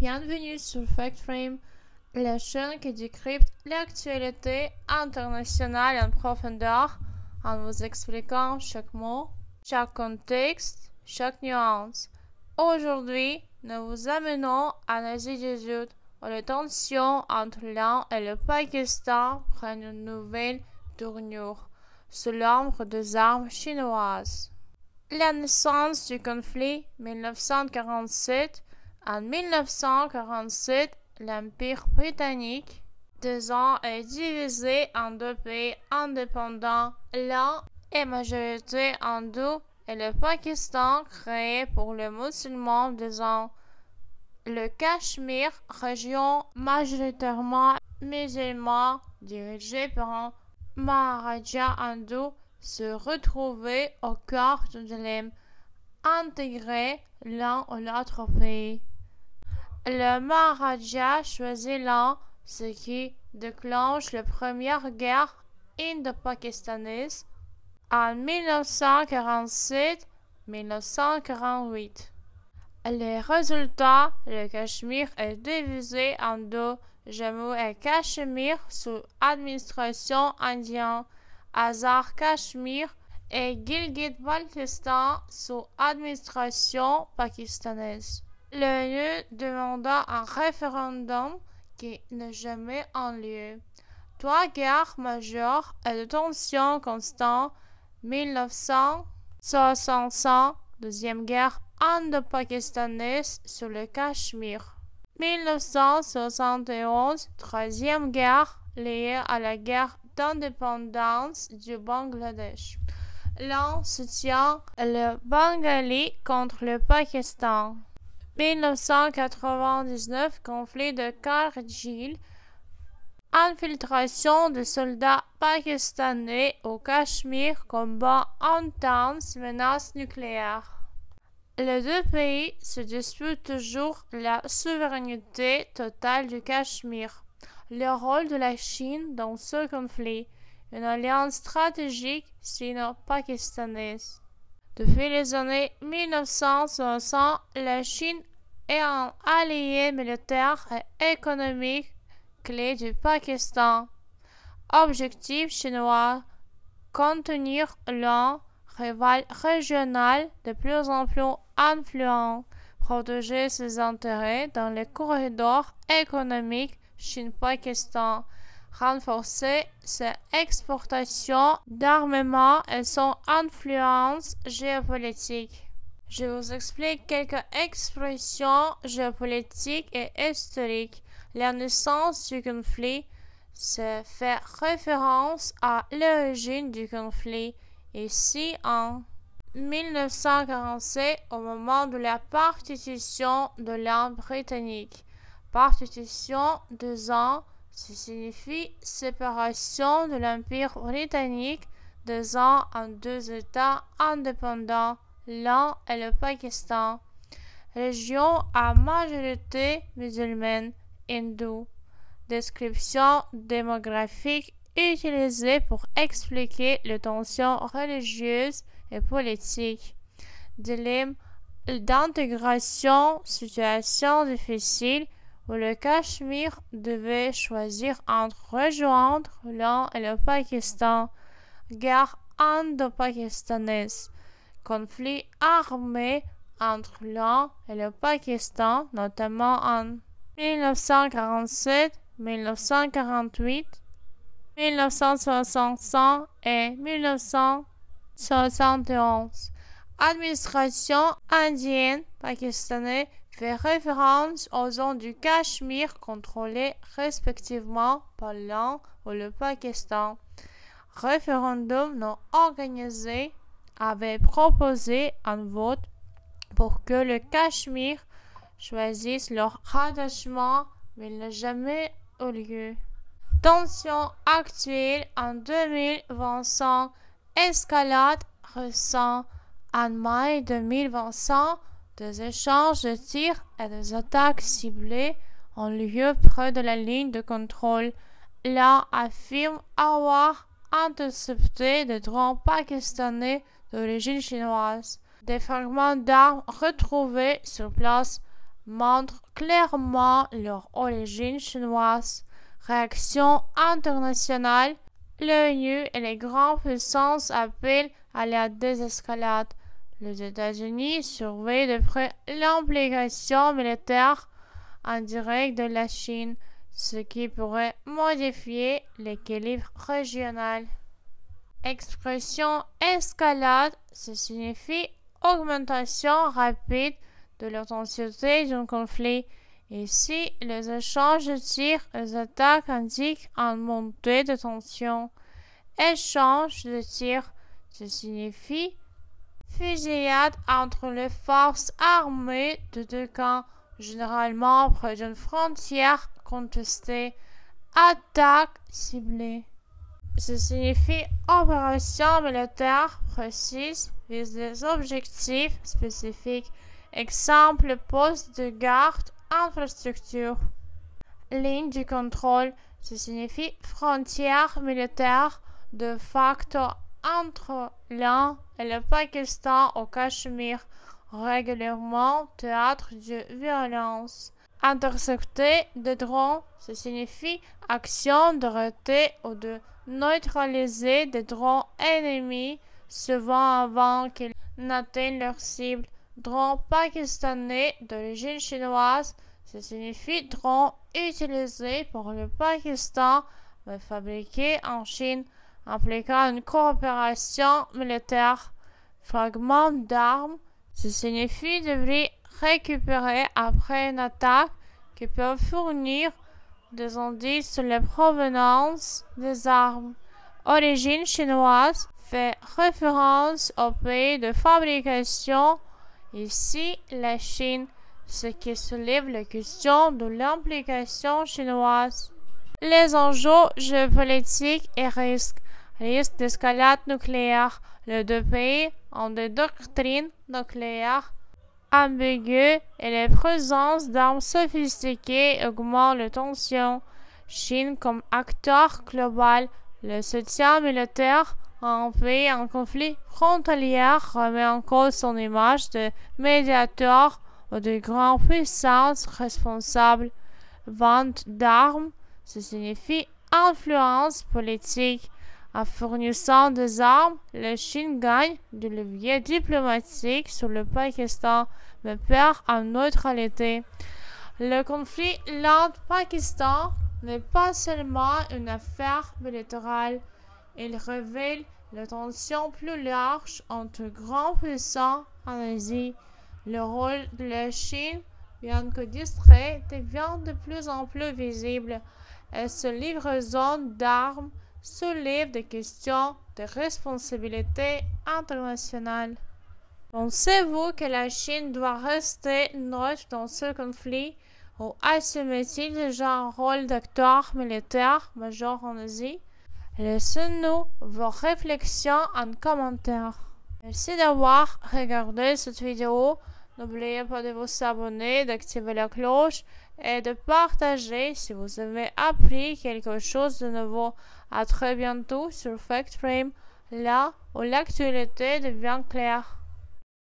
Bienvenue sur FactFrame, la chaîne qui décrypte l'actualité internationale en profondeur en vous expliquant chaque mot, chaque contexte, chaque nuance. Aujourd'hui, nous vous amenons en Asie du Sud où les tensions entre l'Inde et le Pakistan prennent une nouvelle tournure sous l'ombre des armes chinoises. La naissance du conflit 1947. En 1947, l'Empire britannique, 2 ans, est divisé en 2 pays indépendants, l'Inde est majorité hindoue et le Pakistan créé pour les musulmans des Indes. Le Cachemire, région majoritairement musulmane dirigée par un Maharaja hindou, se retrouvait au cœur d'un dilemme: intégrer l'un ou l'autre pays. Le Maharaja choisit l'Inde, ce qui déclenche la première guerre indo-pakistanaise en 1947-1948. Les résultats: le Cachemire est divisé en deux, Jammu et Cachemire sous administration indienne, Azad-Cachemire et Gilgit-Baltistan sous administration pakistanaise. L'ONU demanda un référendum qui n'a jamais eu lieu. 3 guerres majeures et de tensions constantes, 1965, deuxième guerre indo-pakistanaise sur le Cachemire. 1971, troisième guerre liée à la guerre d'indépendance du Bangladesh. L'Inde soutient le Bengali contre le Pakistan. 1999, conflit de Kargil, infiltration de soldats pakistanais au Cachemire, combat intense, menace nucléaire. Les deux pays se disputent toujours la souveraineté totale du Cachemire. Le rôle de la Chine dans ce conflit, une alliance stratégique sino-pakistanaise. Depuis les années 1960, la Chine est un allié militaire et économique clé du Pakistan. Objectif chinois: contenir l'un rival régional de plus en plus influent, protéger ses intérêts dans les corridors économiques Chine-Pakistan, renforcer ses exportations d'armements et son influence géopolitique. Je vous explique quelques expressions géopolitiques et historiques. La naissance du conflit se fait référence à l'origine du conflit. Ici, en 1947, au moment de la partition de l'Inde britannique. Partition 2 ans, ça signifie séparation de l'Empire britannique, 2 ans en 2 États indépendants, l'Inde et le Pakistan. Région à majorité musulmane, hindoue. Description démographique utilisée pour expliquer les tensions religieuses et politiques. Dilemme d'intégration, situation difficile où le Cachemire devait choisir entre rejoindre l'Inde et le Pakistan. Guerre indo-pakistanaise. Conflit armé entre l'Inde et le Pakistan, notamment en 1947, 1948, 1965 et 1971. Administration indienne pakistanaise fait référence aux zones du Cachemire contrôlées respectivement par l'Inde ou le Pakistan. Référendum non organisé avait proposé un vote pour que le Cachemire choisisse leur rattachement, mais il n'a jamais eu lieu. Tension actuelle en 2025, escalade récente. En mai 2025, des échanges de tirs et des attaques ciblées ont lieu près de la ligne de contrôle. L'Inde affirme avoir intercepté des drones pakistanais d'origine chinoise. Des fragments d'armes retrouvés sur place montrent clairement leur origine chinoise. Réaction internationale. L'ONU et les grandes puissances appellent à la désescalade. Les États-Unis surveillent de près l'implication militaire indirecte de la Chine, ce qui pourrait modifier l'équilibre régional. Expression escalade, ça signifie augmentation rapide de l'intensité d'un conflit. Ici, les échanges de tirs et les attaques indiquent une montée de tension. Échange de tirs, ça signifie fusillade entre les forces armées de deux camps, généralement près d'une frontière contestée. Attaque ciblée. Ça signifie opération militaire précise vise des objectifs spécifiques. Exemple, poste de garde, infrastructure. Ligne du contrôle, ça signifie frontière militaire de facto entre l'Inde et le Pakistan au Cachemire, régulièrement théâtre de violence. Intercepter des drones, ça signifie action d'arrêter ou de neutraliser des drones ennemis, souvent avant qu'ils n'atteignent leur cible. Drone pakistanais d'origine chinoise, ça signifie drone utilisé par le Pakistan mais fabriqué en Chine, impliquant une coopération militaire. Fragment d'armes, ça signifie débris récupérés après une attaque qui peuvent fournir des indices sur la provenance des armes. Origine chinoise fait référence au pays de fabrication, ici la Chine, ce qui soulève la question de l'implication chinoise. Les enjeux géopolitiques et risques. Risque d'escalade nucléaire. Les deux pays ont des doctrines nucléaires ambiguës et la présence d'armes sophistiquées augmente les tensions. Chine comme acteur global. Le soutien militaire à un pays en conflit frontalier remet en cause son image de médiateur ou de grande puissance responsable. Vente d'armes, ça signifie influence politique. En fournissant des armes, la Chine gagne du levier diplomatique sur le Pakistan, mais perd en neutralité. Le conflit Inde-Pakistan n'est pas seulement une affaire bilatérale, il révèle la tension plus large entre grands puissants en Asie. Le rôle de la Chine, bien que distrait, devient de plus en plus visible, et cette livraison d'armes soulève des questions de responsabilité internationale. Pensez-vous que la Chine doit rester neutre dans ce conflit ou assume-t-il déjà un rôle d'acteur militaire majeur en Asie? Laissez-nous vos réflexions en commentaire. Merci d'avoir regardé cette vidéo. N'oubliez pas de vous abonner, d'activer la cloche et de partager si vous avez appris quelque chose de nouveau. À très bientôt sur FactFrame, là où l'actualité devient claire.